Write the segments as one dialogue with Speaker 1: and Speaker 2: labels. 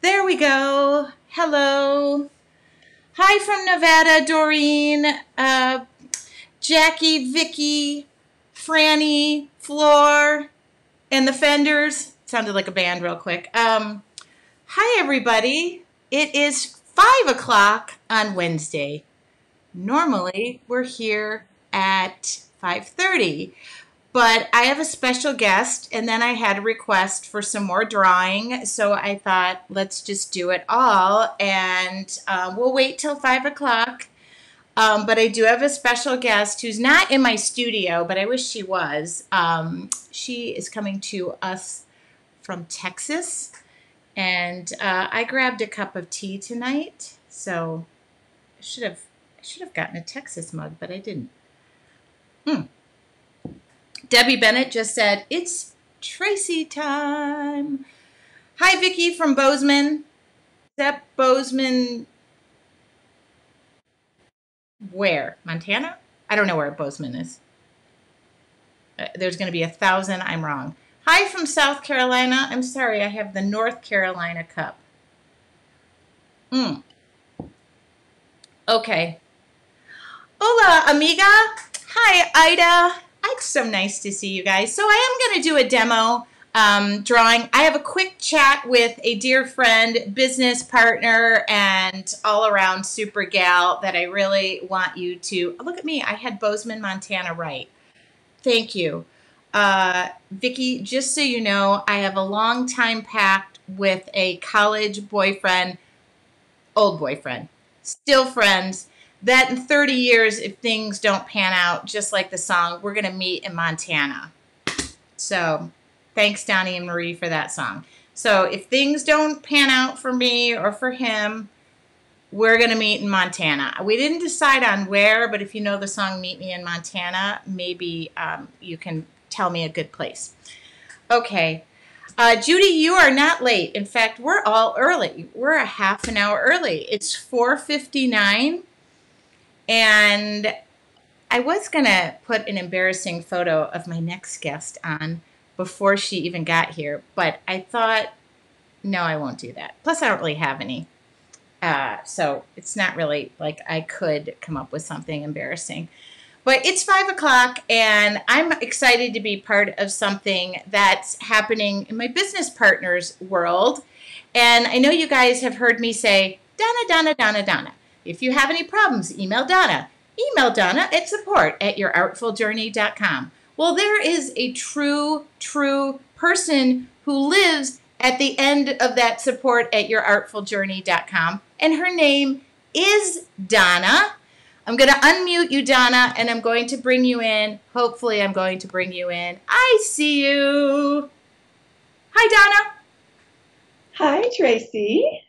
Speaker 1: There we go. Hello. Hi from Nevada, Doreen, Jackie, Vicky, Franny, Floor, and the Fenders. Sounded like a band real quick. Hi, everybody. It is 5 o'clock on Wednesday. Normally, we're here at 5:30. But I have a special guest, and then I had a request for some more drawing, so I thought, let's just do it all, and we'll wait till 5 o'clock. But I do have a special guest who's not in my studio, but I wish she was. She is coming to us from Texas, and I grabbed a cup of tea tonight, so I should have gotten a Texas mug, but I didn't. Debbie Bennett just said, it's Tracy time. Hi, Vicki from Bozeman. Sept, Bozeman, where? Montana? I don't know where Bozeman is. There's going to be 1,000. I'm wrong. Hi from South Carolina. I'm sorry, I have the North Carolina cup. Okay. Hola, amiga. Hi, Ida. It's so nice to see you guys. So I am going to do a demo drawing. I have a quick chat with a dear friend, business partner, and all-around super gal that I really want you to... Look at me. I had Bozeman, Montana right. Thank you. Vicki, just so you know, I have a long time pact with a college boyfriend, old boyfriend, still friends, that in 30 years, if things don't pan out, just like the song, we're going to meet in Montana. So thanks, Donnie and Marie, for that song. So if things don't pan out for me or for him, we're going to meet in Montana. We didn't decide on where, but if you know the song Meet Me in Montana, maybe you can tell me a good place. Okay. Judy, you are not late. In fact, we're all early. We're a half an hour early. It's 4:59. And I was going to put an embarrassing photo of my next guest on before she even got here, but I thought, no, I won't do that. Plus, I don't really have any. So it's not really like I could come up with something embarrassing. But it's 5 o'clock, and I'm excited to be part of something that's happening in my business partner's world. And I know you guys have heard me say, Donna, Donna, Donna, Donna. If you have any problems, email Donna. Email Donna at support@yourartfuljourney.com. Well, there is a true person who lives at the end of that support@yourartfuljourney.com, and her name is Donna. I'm going to unmute you, Donna, and I'm going to bring you in. Hopefully, I'm going to bring you in. I see you. Hi, Donna.
Speaker 2: Hi, Tracy.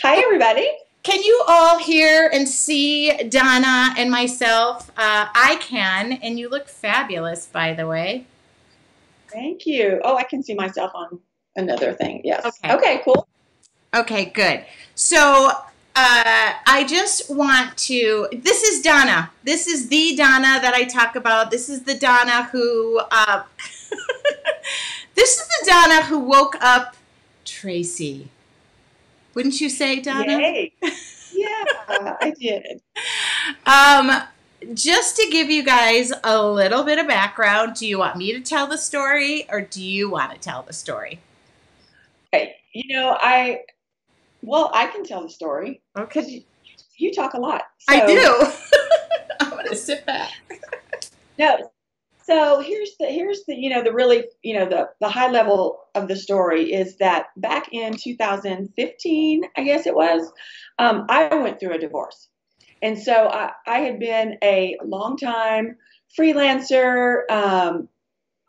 Speaker 2: Hi, everybody.
Speaker 1: Can you all hear and see Donna and myself? I can, and you look fabulous, by the way.
Speaker 2: Thank you. Oh, I can see myself on another thing. Yes.
Speaker 1: Okay.
Speaker 2: Okay, cool.
Speaker 1: Okay, good. So I just want to, this is Donna. This is the Donna that I talk about. This is the Donna who, this is the Donna who woke up Tracy. Wouldn't you say, Donna?
Speaker 2: Yay. Yeah, I did.
Speaker 1: Just to give you guys a little bit of background, do you want me to tell the story or do you want to tell the story?
Speaker 2: Okay. I can tell the story.
Speaker 1: Okay.
Speaker 2: Because you talk a lot.
Speaker 1: So. I do. I'm going to sit back.
Speaker 2: No. So here's the the really, the high level of the story is that back in 2015, I guess it was, I went through a divorce. And so I had been a long time freelancer,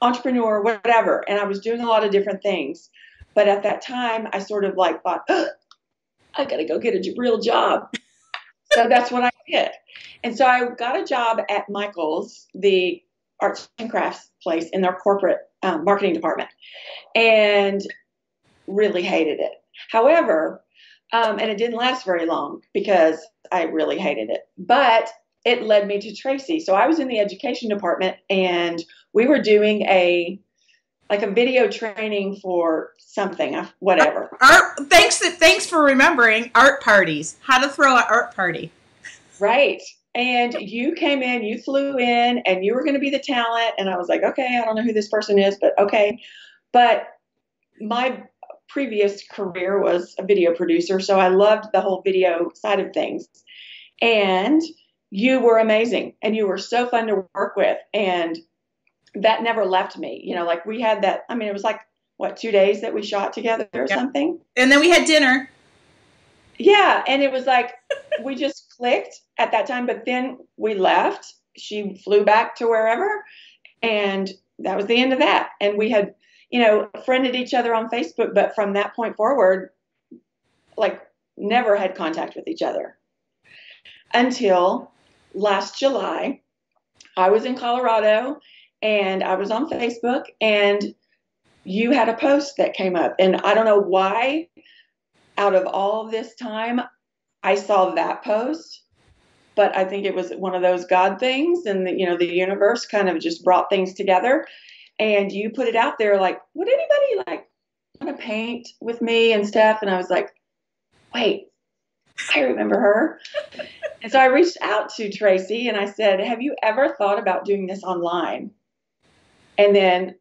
Speaker 2: entrepreneur, whatever. And I was doing a lot of different things. But at that time, I sort of like thought, I got to go get a real job. So that's what I did. And so I got a job at Michael's, the arts and crafts place, in their corporate marketing department, and really hated it. However, and it didn't last very long because I really hated it, but it led me to Tracy. So I was in the education department, and we were doing a like a video training for something, whatever.
Speaker 1: Art. Thanks for remembering art parties. How to throw an art party.
Speaker 2: Right. And you came in, you flew in, and you were going to be the talent. And I was like, okay, I don't know who this person is, but okay. But my previous career was a video producer, so I loved the whole video side of things. And you were amazing, and you were so fun to work with. And that never left me. You know, like we had that, I mean, it was like, what, 2 days that we shot together or something?
Speaker 1: And then we had dinner.
Speaker 2: Yeah. And it was like, we just clicked at that time, but then we left. She flew back to wherever, and that was the end of that. And we had, you know, friended each other on Facebook, but from that point forward, like never had contact with each other until last July. I was in Colorado and I was on Facebook, and you had a post that came up, and I don't know why out of all of this time I saw that post, but I think it was one of those God things, and the, you know, the universe kind of just brought things together. And you put it out there like, would anybody like want to paint with me and stuff? And I was like, wait, I remember her. And so I reached out to Tracy and I said, have you ever thought about doing this online? And then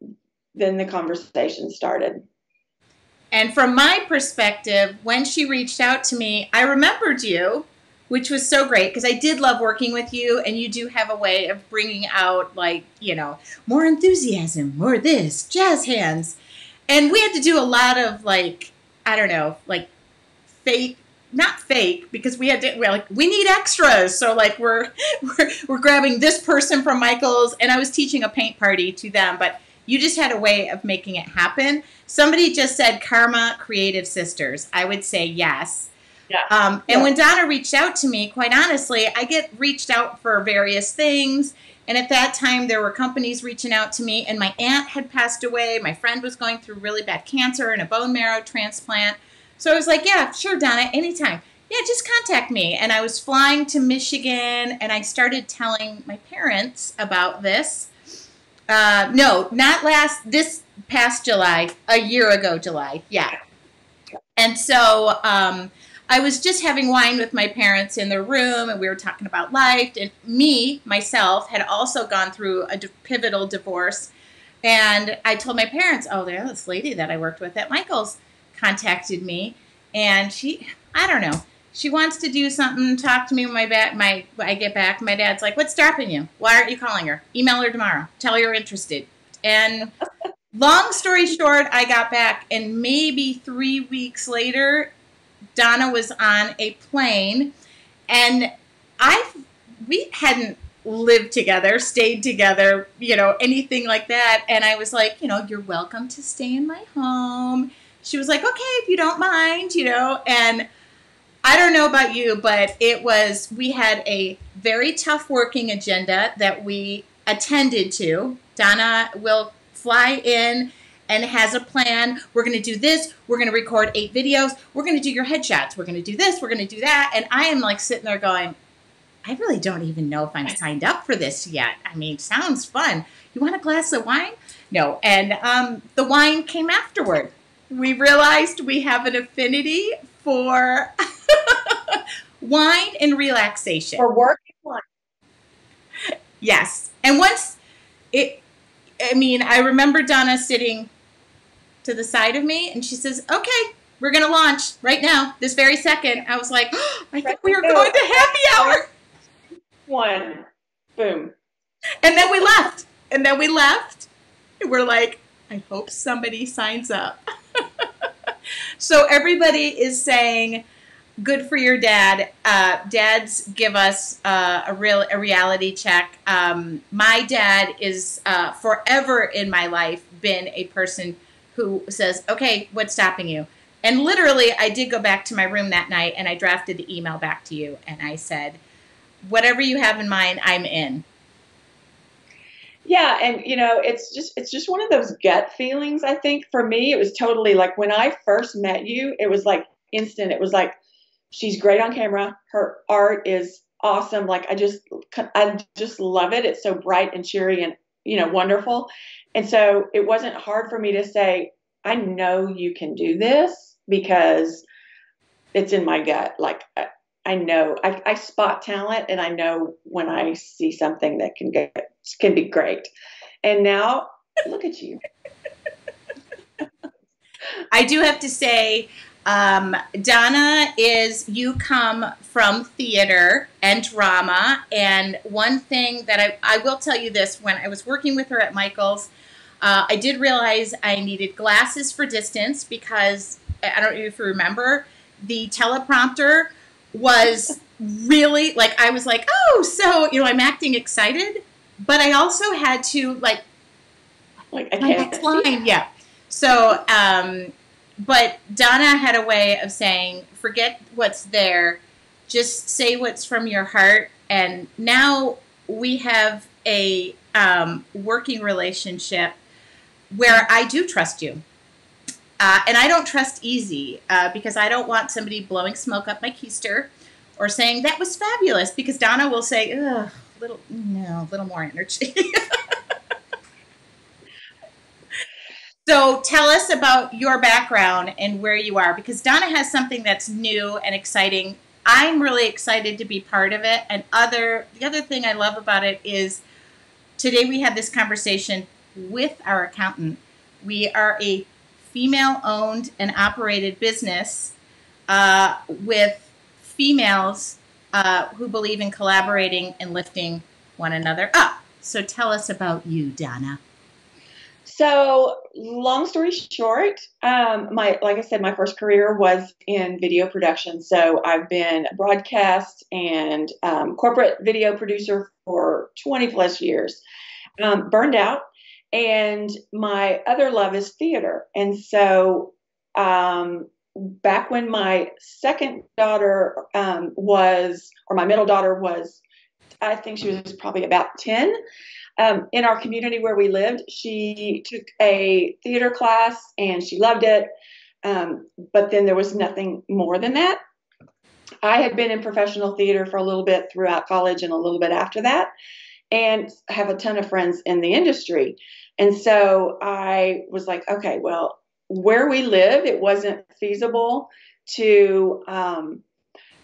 Speaker 2: the conversation started.
Speaker 1: And from my perspective, when she reached out to me, I remembered you, which was so great because I did love working with you, and you do have a way of bringing out, like, you know, more enthusiasm, more this, jazz hands. And we had to do a lot of, like, I don't know, like fake, not fake, because we had to, we're like, we need extras. So like we're grabbing this person from Michael's, and I was teaching a paint party to them, but you just had a way of making it happen. Somebody just said Karma Creative Sisters. I would say yes. Yeah. And when Donna reached out to me, quite honestly, I get reached out for various things. And at that time, there were companies reaching out to me, and my aunt had passed away. My friend was going through really bad cancer and a bone marrow transplant. So I was like, yeah, sure, Donna, anytime. Yeah, just contact me. And I was flying to Michigan, and I started telling my parents about this. No, not this past July, a year ago July, yeah. And so I was just having wine with my parents in their room, and we were talking about life. And myself, had also gone through a pivotal divorce. And I told my parents, oh, there's this lady that I worked with at Michael's contacted me. And I don't know, she wants to do something, talk to me when I get back. My dad's like, what's stopping you? Why aren't you calling her? Email her tomorrow. Tell her you're interested. And long story short, I got back, and maybe 3 weeks later, Donna was on a plane, and we hadn't lived together, stayed together, you know, anything like that. And I was like, you know, you're welcome to stay in my home. She was like, okay, if you don't mind, you know. And I don't know about you, but we had a very tough working agenda that we attended to. Donna will fly in and has a plan. We're going to do this. We're going to record 8 videos. We're going to do your headshots. We're going to do this. We're going to do that. And I am like sitting there going, I really don't even know if I'm signed up for this yet. I mean, sounds fun. You want a glass of wine? No. And the wine came afterward. We realized we have an affinity for wine and relaxation.
Speaker 2: For working wine.
Speaker 1: Yes. And I remember Donna sitting to the side of me, and she says, okay, we're going to launch right now, this very second. I was like, oh, I think we were going to happy hour.
Speaker 2: One. Boom.
Speaker 1: And then we left. And we're like, I hope somebody signs up. So everybody is saying, good for your dad. Dads give us a reality check. My dad is forever in my life been a person who says, okay, what's stopping you? And literally, I did go back to my room that night, and I drafted the email back to you, and I said, whatever you have in mind, I'm in.
Speaker 2: Yeah, and you know, it's just one of those gut feelings. I think for me, it was totally like when I first met you, it was like instant. It was like, she's great on camera. Her art is awesome. Like I just love it. It's so bright and cheery, and wonderful. And so it wasn't hard for me to say, I know you can do this because it's in my gut. Like I know I spot talent, and I know when I see something that can be great. And now look at you.
Speaker 1: I do have to say, Donna, you come from theater and drama. And one thing that I will tell you this, when I was working with her at Michael's, I did realize I needed glasses for distance because I don't know if you remember, the teleprompter was really like, I was like, oh, so, I'm acting excited, but I also had to like
Speaker 2: I
Speaker 1: my
Speaker 2: can't
Speaker 1: next line, yeah. So, but Donna had a way of saying, forget what's there, just say what's from your heart. And now we have a working relationship where I do trust you. And I don't trust easy because I don't want somebody blowing smoke up my keister or saying that was fabulous, because Donna will say, ugh, a little more energy. So tell us about your background and where you are, because Donna has something that's new and exciting. I'm really excited to be part of it. And the other thing I love about it is today we had this conversation with our accountant. We are a female-owned and operated business with females who believe in collaborating and lifting one another up. So tell us about you, Donna.
Speaker 2: So, long story short, like I said, my first career was in video production. So I've been a broadcast and corporate video producer for 20 plus years. Burned out, and my other love is theater. And so, back when my second daughter or my middle daughter was, I think she was probably about 10. In our community where we lived, she took a theater class and she loved it. But then there was nothing more than that. I had been in professional theater for a little bit throughout college and a little bit after that, and have a ton of friends in the industry. And so I was like, okay, well, where we live, it wasn't feasible to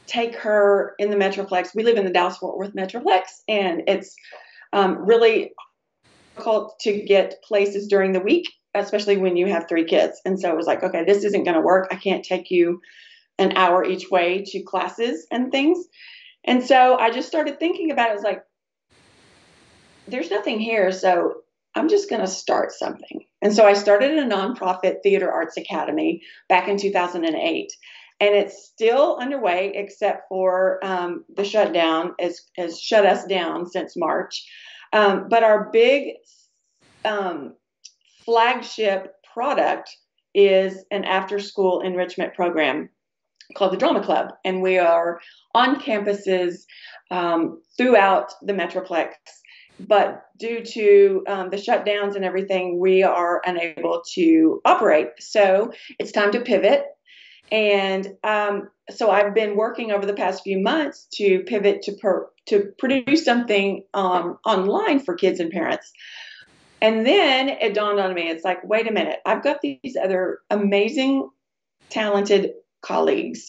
Speaker 2: take her in the Metroplex. We live in the Dallas-Fort Worth Metroplex, and it's really difficult to get places during the week, especially when you have 3 kids. And so I was like, okay, this isn't going to work. I can't take you an hour each way to classes and things. And so I just started thinking about it. I was like, there's nothing here, so I'm just going to start something. And so I started a nonprofit theater arts academy back in 2008. And it's still underway, except for the shutdown has shut us down since March. But our big flagship product is an after-school enrichment program called the Drama Club. And we are on campuses throughout the Metroplex. But due to the shutdowns and everything, we are unable to operate. So it's time to pivot. And so I've been working over the past few months to pivot to produce something online for kids and parents. And then it dawned on me, it's like, wait a minute, I've got these other amazing, talented colleagues.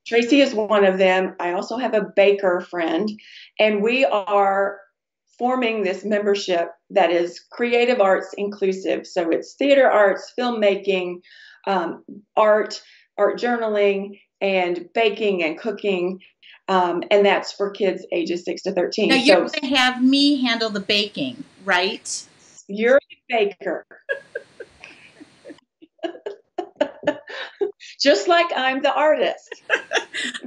Speaker 2: Tracy is one of them. I also have a baker friend, and we are forming this membership that is creative arts inclusive. So it's theater arts, filmmaking, art journaling, and baking and cooking. And that's for kids ages 6 to 13.
Speaker 1: Now you're going to have me handle the baking, right?
Speaker 2: You're a baker. Just like I'm the artist.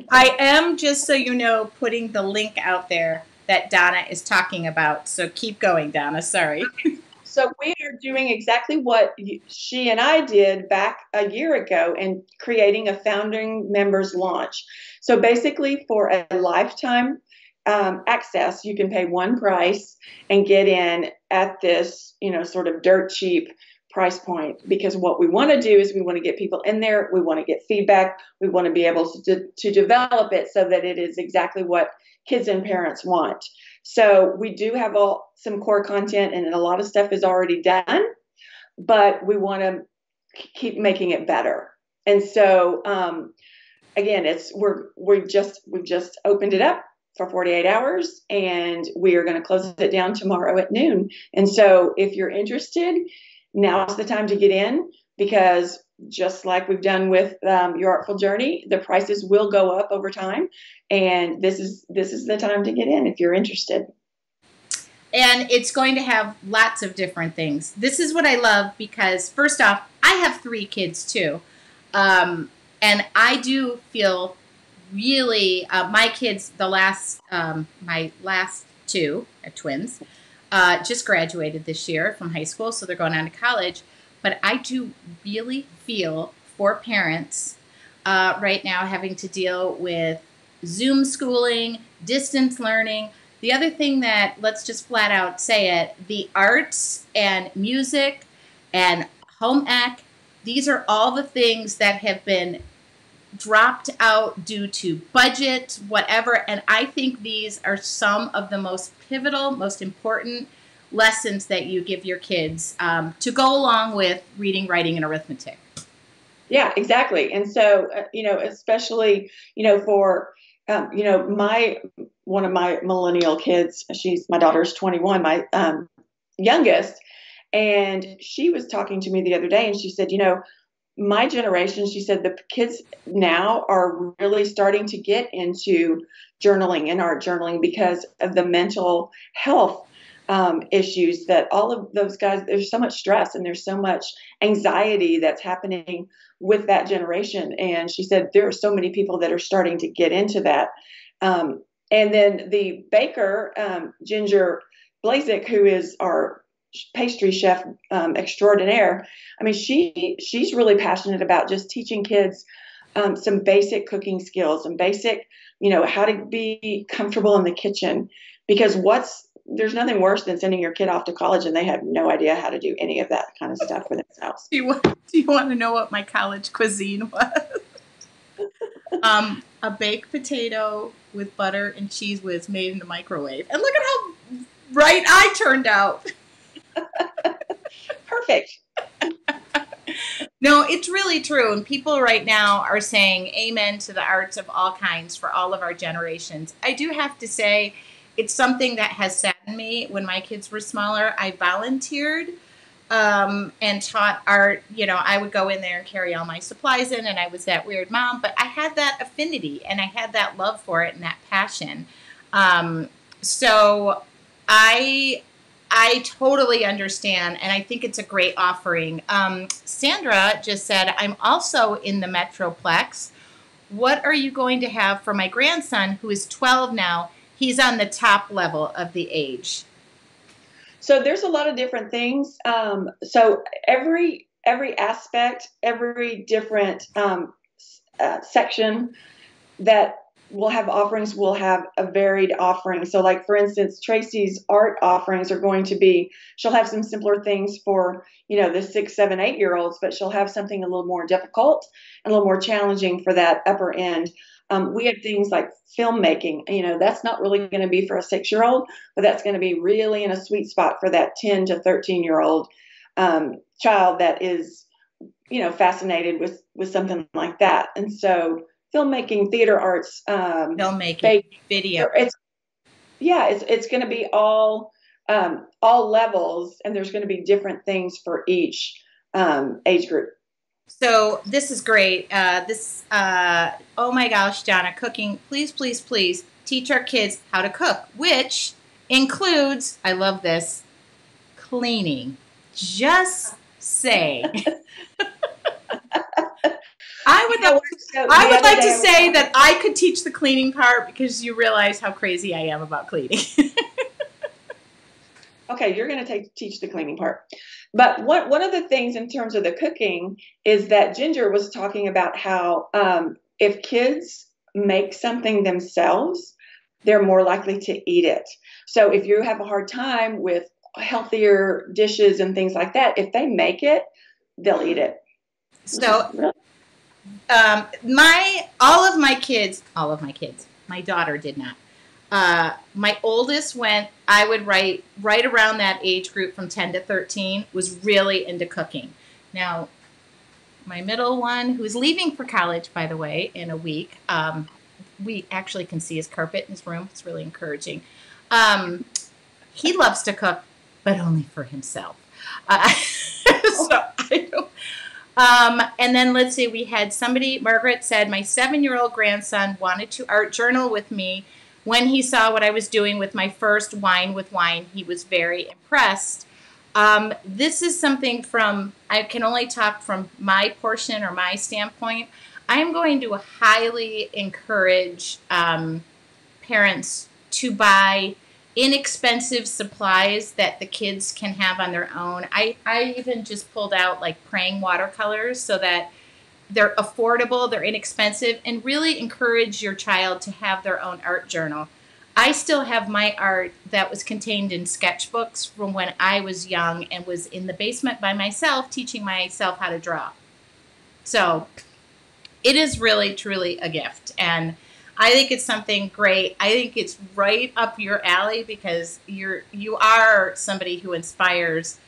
Speaker 1: I am, just so you know, putting the link out there that Donna is talking about. So keep going, Donna. Sorry.
Speaker 2: Okay. So we are doing exactly what she and I did back a year ago, and creating a founding members launch. So basically, for a lifetime access, you can pay one price and get in at this, sort of dirt cheap price point. Because what we want to do is we want to get people in there. We want to get feedback. We want to be able to develop it so that it is exactly what kids and parents want. So we do have some core content, and a lot of stuff is already done, but we want to keep making it better. And so again, we've just opened it up for 48 hours, and we are going to close it down tomorrow at noon. And so if you're interested, now's the time to get in, because just like we've done with Your Artful Journey, the prices will go up over time, and this is the time to get in if you're interested.
Speaker 1: And it's going to have lots of different things. This is what I love, because first off, I have 3 kids too. And I do feel really, my kids, my last 2 are twins, just graduated this year from high school, so they're going on to college. But I do really feel for parents right now having to deal with Zoom schooling, distance learning. The other thing that, let's just flat out say it, the arts and music and home ec, these are all the things that have been dropped out due to budget, whatever. And I think these are some of the most pivotal, most important lessons that you give your kids to go along with reading, writing, and arithmetic.
Speaker 2: Yeah, exactly. And so, especially, for, one of my millennial kids, my daughter's 21, my youngest, and she was talking to me the other day, and she said, my generation, she said, the kids now are really starting to get into journaling and art journaling because of the mental health issues that all of those guys, there's so much stress and there's so much anxiety that's happening with that generation. And she said, there are so many people that are starting to get into that. And then the baker, Ginger Blazik, who is our pastry chef extraordinaire, I mean, she's really passionate about just teaching kids some basic cooking skills and basic, how to be comfortable in the kitchen, because there's nothing worse than sending your kid off to college and they have no idea how to do any of that kind of stuff for themselves.
Speaker 1: Do you want to know what my college cuisine was? A baked potato with butter and cheese whiz made in the microwave. And look at how bright I turned out.
Speaker 2: Perfect.
Speaker 1: No, it's really true. And people right now are saying amen to the arts of all kinds for all of our generations. I do have to say, it's something that has saddened me. When my kids were smaller, I volunteered and taught art. I would go in there and carry all my supplies in, and I was that weird mom. But I had that affinity, and I had that love for it and that passion. So I totally understand, and I think it's a great offering. Sandra just said, I'm also in the Metroplex. What are you going to have for my grandson, who is 12 now? He's on the top level of the age.
Speaker 2: So there's a lot of different things. So every aspect, every different section that will have offerings will have a varied offering. So like, for instance, Tracy's art offerings are going to be, she'll have some simpler things for, the 6, 7, 8-year-olds, but she'll have something a little more difficult and a little more challenging for that upper end. We have things like filmmaking, that's not really going to be for a 6-year-old, but that's going to be really in a sweet spot for that 10 to 13-year-old child that is, fascinated with something like that. And so filmmaking, theater arts,
Speaker 1: filmmaking, video.
Speaker 2: It's going to be all levels, and there's going to be different things for each age group.
Speaker 1: So this is great. Oh my gosh, Donna, cooking. Please, please, please teach our kids how to cook, which includes, I love this, cleaning. Just saying. I would like to say that I could teach the cleaning part, because you realize how crazy I am about cleaning.
Speaker 2: Okay, you're going to teach the cleaning part. But one of the things in terms of the cooking is that Ginger was talking about how if kids make something themselves, they're more likely to eat it. So if you have a hard time with healthier dishes and things like that, if they make it, they'll eat it.
Speaker 1: So all of my kids, my daughter did not. My oldest went, I would write right around that age group from 10 to 13, was really into cooking. Now, my middle one, who's leaving for college, by the way, in a week, we actually can see his carpet in his room. It's really encouraging. He loves to cook, but only for himself. So I don't. And then let's see, we had somebody, Margaret said, my 7-year-old grandson wanted to art journal with me. When he saw what I was doing with my first Wine with Wine, he was very impressed. This is something from, I can only talk from my portion or my standpoint. I'm going to highly encourage parents to buy inexpensive supplies that the kids can have on their own. I even just pulled out like praying watercolors so that they're affordable, they're inexpensive, and really encourage your child to have their own art journal. I still have my art that was contained in sketchbooks from when I was young and was in the basement by myself teaching myself how to draw. So it is really, truly a gift. And I think it's something great. I think it's right up your alley because you are somebody who inspires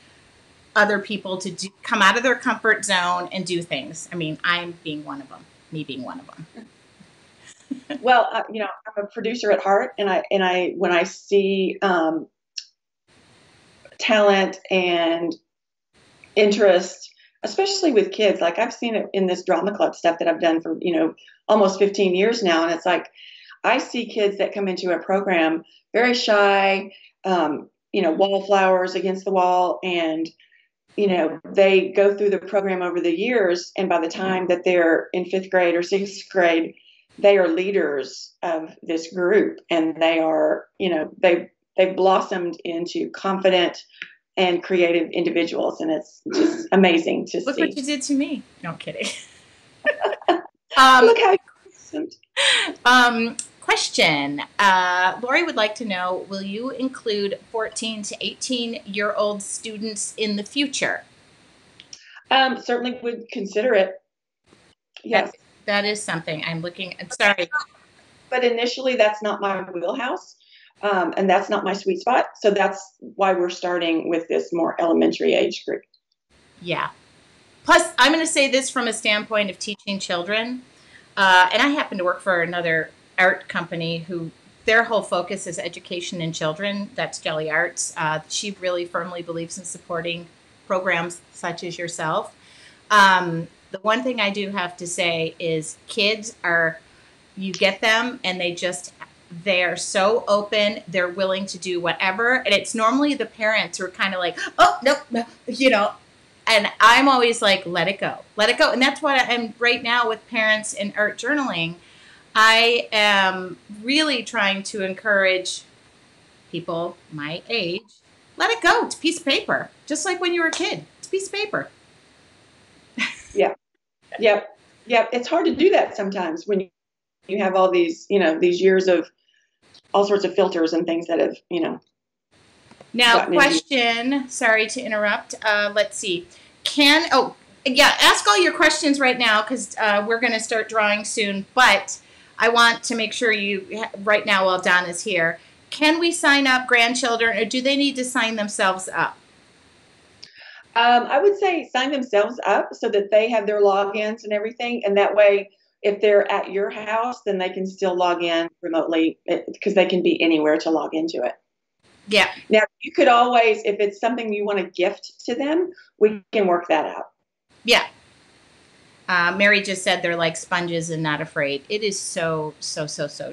Speaker 1: other people to come out of their comfort zone and do things. I mean, I'm being one of them, me being one of them.
Speaker 2: Well, I'm a producer at heart, and I when I see talent and interest, especially with kids, like I've seen it in this drama club stuff that I've done for almost 15 years now, and it's like I see kids that come into a program very shy, wallflowers against the wall, and they go through the program over the years, and by the time that they're in 5th grade or 6th grade, they are leaders of this group, and they are, they've blossomed into confident and creative individuals, and it's just amazing to see.
Speaker 1: Look what you did to me. No, I'm kidding.
Speaker 2: Look how
Speaker 1: question. Lori would like to know, will you include 14 to 18-year-old students in the future?
Speaker 2: Certainly would consider it. Yes.
Speaker 1: That is something I'm looking at. Sorry.
Speaker 2: But initially, that's not my wheelhouse, and that's not my sweet spot. So that's why we're starting with this more elementary age group.
Speaker 1: Yeah. Plus, I'm going to say this from a standpoint of teaching children. And I happen to work for another art company who their whole focus is education in children. That's Jelly Arts. She really firmly believes in supporting programs such as yourself. The one thing I do have to say is kids you get them and they're so open, they're willing to do whatever. And it's normally the parents who are kind of like, oh, no, and I'm always like, let it go. Let it go. And that's what I'm right now with parents in art journaling. I am really trying to encourage people my age, let it go. It's a piece of paper. Just like when you were a kid. It's a piece of paper.
Speaker 2: Yeah. Yep. Yep. It's hard to do that sometimes when you have all these, these years of all sorts of filters and things that have,
Speaker 1: Now, question, sorry to interrupt. Let's see. Ask all your questions right now because we're going to start drawing soon. But I want to make sure right now while Donna's here, can we sign up grandchildren or do they need to sign themselves up?
Speaker 2: I would say sign themselves up so that they have their logins and everything. And that way, if they're at your house, then they can still log in remotely because they can be anywhere to log into it.
Speaker 1: Yeah.
Speaker 2: Now, you could always, if it's something you want to gift to them, we can work that out.
Speaker 1: Yeah. Mary just said they're like sponges and not afraid. It is so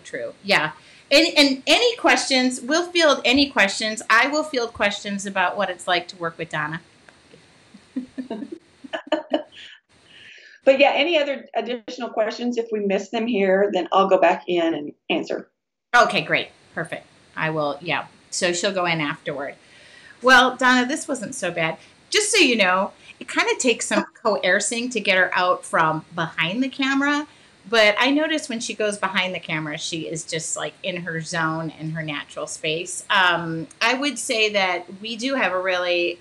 Speaker 1: true. Yeah. And any questions, we'll field any questions. I will field questions about what it's like to work with Donna.
Speaker 2: But yeah, any other additional questions, if we miss them here, then I'll go back in and answer.
Speaker 1: Okay, great. Perfect. I will, yeah. So she'll go in afterward. Well, Donna, this wasn't so bad. Just so you know, it kind of takes some coercing to get her out from behind the camera. But I notice when she goes behind the camera, she is just like in her zone, in her natural space. I would say that we do have a really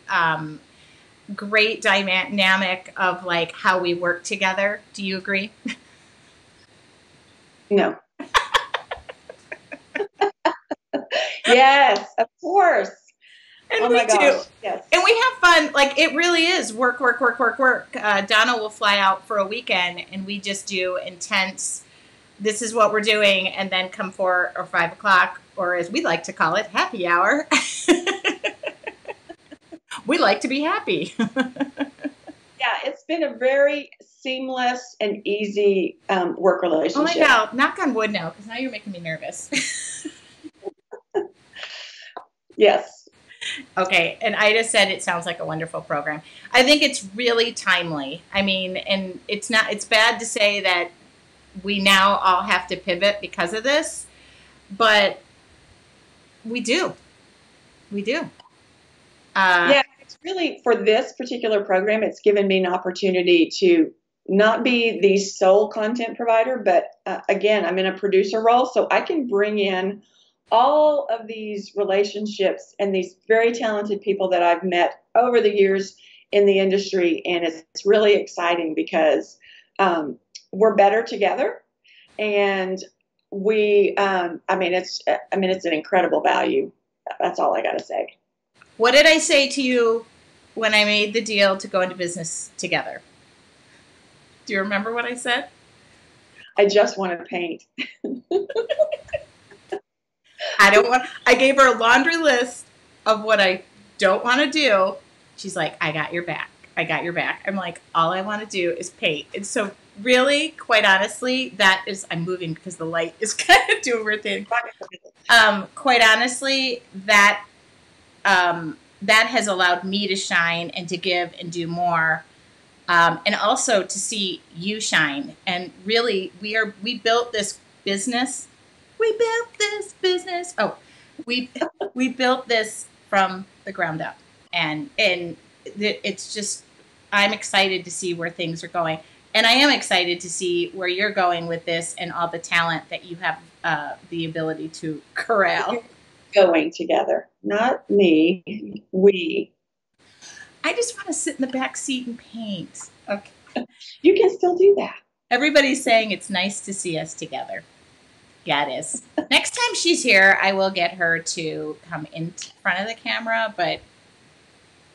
Speaker 1: great dynamic of like how we work together. Do you agree?
Speaker 2: No. Yes, of course.
Speaker 1: And
Speaker 2: Oh
Speaker 1: we
Speaker 2: my
Speaker 1: do.
Speaker 2: gosh. Yes.
Speaker 1: And we have fun. Like, it really is work, work, work, work, work. Donna will fly out for a weekend, and we just do intense, this is what we're doing, and then come 4 or 5 o'clock, or as we like to call it, happy hour. We like to be happy.
Speaker 2: Yeah, it's been a very seamless and easy work relationship.
Speaker 1: Oh my God, knock on wood now, because now you're making me nervous.
Speaker 2: Yes.
Speaker 1: Okay, and Ida said it sounds like a wonderful program. I think it's really timely. I mean, and it's bad to say that we now all have to pivot because of this, but we do. We do.
Speaker 2: Yeah, it's really, for this particular program, it's given me an opportunity to not be the sole content provider, but again, I'm in a producer role, so I can bring in all of these relationships and these very talented people that I've met over the years in the industry, and it's really exciting because we're better together, and it's an incredible value. That's all I got to say.
Speaker 1: What did I say to you when I made the deal to go into business together? Do you remember what I said?
Speaker 2: I just want to paint.
Speaker 1: I gave her a laundry list of what I don't want to do. She's like, I got your back. I got your back. I'm like, all I want to do is paint. And so really, quite honestly, I'm moving because the light is kind of doing weird things. Quite honestly, that has allowed me to shine and to give and do more. And also to see you shine. And really, we built this business. We built this from the ground up. And it's just, I'm excited to see where things are going. And I am excited to see where you're going with this and all the talent that you have the ability to corral.
Speaker 2: Going together, not me, we.
Speaker 1: I just want to sit in the back seat and paint. Okay.
Speaker 2: You can still do that.
Speaker 1: Everybody's saying it's nice to see us together. Yeah, it is. Next time she's here, I will get her to come in front of the camera, but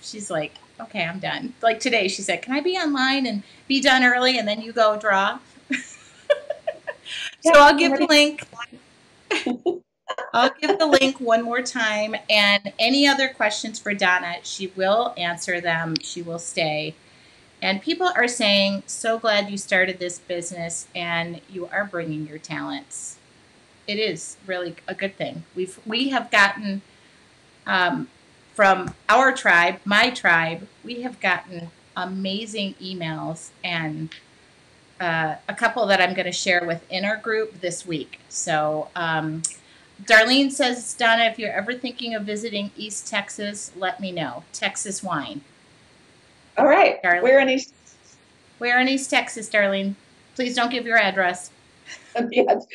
Speaker 1: she's like, okay, I'm done. Like today, she said, can I be online and be done early and then you go draw? So I'll give the link. I'll give the link one more time. And any other questions for Donna, she will answer them. She will stay. And people are saying, so glad you started this business and you are bringing your talents. It is really a good thing. We have gotten, from our tribe, my tribe, we have gotten amazing emails and a couple that I'm going to share within our group this week. So, Darlene says, Donna, if you're ever thinking of visiting East Texas, let me know. Texas wine.
Speaker 2: All right.
Speaker 1: Darlene. Where in East Texas, Darlene? Please don't give your address.
Speaker 2: Yes.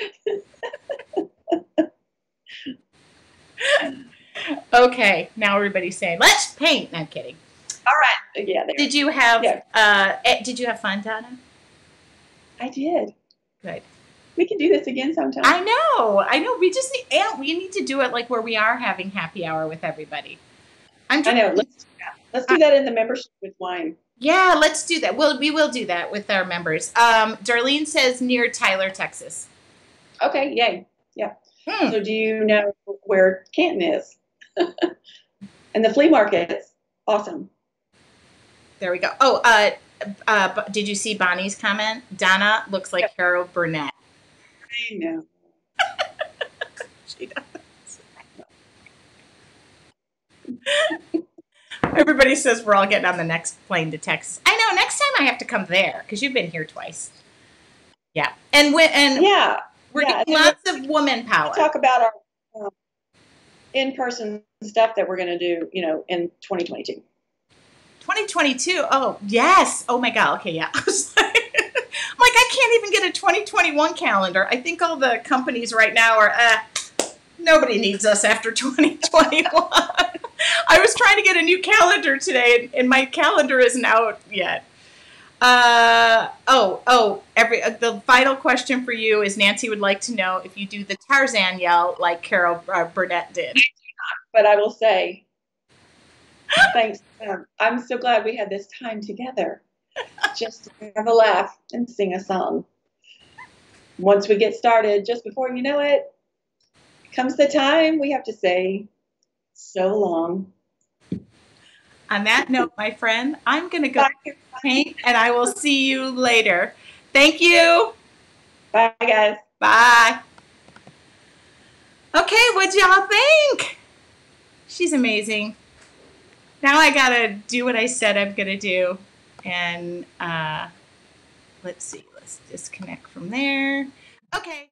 Speaker 1: Okay, now everybody's saying, let's paint. No, I'm kidding.
Speaker 2: All right. Yeah.
Speaker 1: Did you have fun, Donna?
Speaker 2: I did.
Speaker 1: Good.
Speaker 2: We can do this again sometime.
Speaker 1: I know. We need to do it like where we are having happy hour with everybody.
Speaker 2: I know. Let's do that in the membership with wine.
Speaker 1: Yeah, let's do that. We will do that with our members. Darlene says near Tyler, Texas.
Speaker 2: Okay, yay. Yeah. So do you know where Canton is? And the flea markets. Awesome.
Speaker 1: There we go. Oh, did you see Bonnie's comment? Donna looks like Harold Burnett.
Speaker 2: I know.
Speaker 1: She does. Everybody says we're all getting on the next plane to Texas. I know. Next time I have to come there because you've been here twice. Yeah, and we're getting lots of woman power.
Speaker 2: Talk about our in-person stuff that we're going to do, in 2022.
Speaker 1: 2022. Oh yes. Oh my God. Okay. Yeah. I was like, I can't even get a 2021 calendar. I think all the companies right now are. Nobody needs us after 2021. I was trying to get a new calendar today, and my calendar isn't out yet. The final question for you is Nancy would like to know if you do the Tarzan yell like Carol Burnett did.
Speaker 2: But I will say, thanks. I'm so glad we had this time together just to have a laugh and sing a song. Once we get started, just before you know it, comes the time we have to say so long.
Speaker 1: On that note, my friend, I'm going to go paint, and I will see you later. Thank you.
Speaker 2: Bye, guys.
Speaker 1: Bye. Okay, what'd y'all think? She's amazing. Now I got to do what I said I'm going to do. And let's see. Let's disconnect from there. Okay.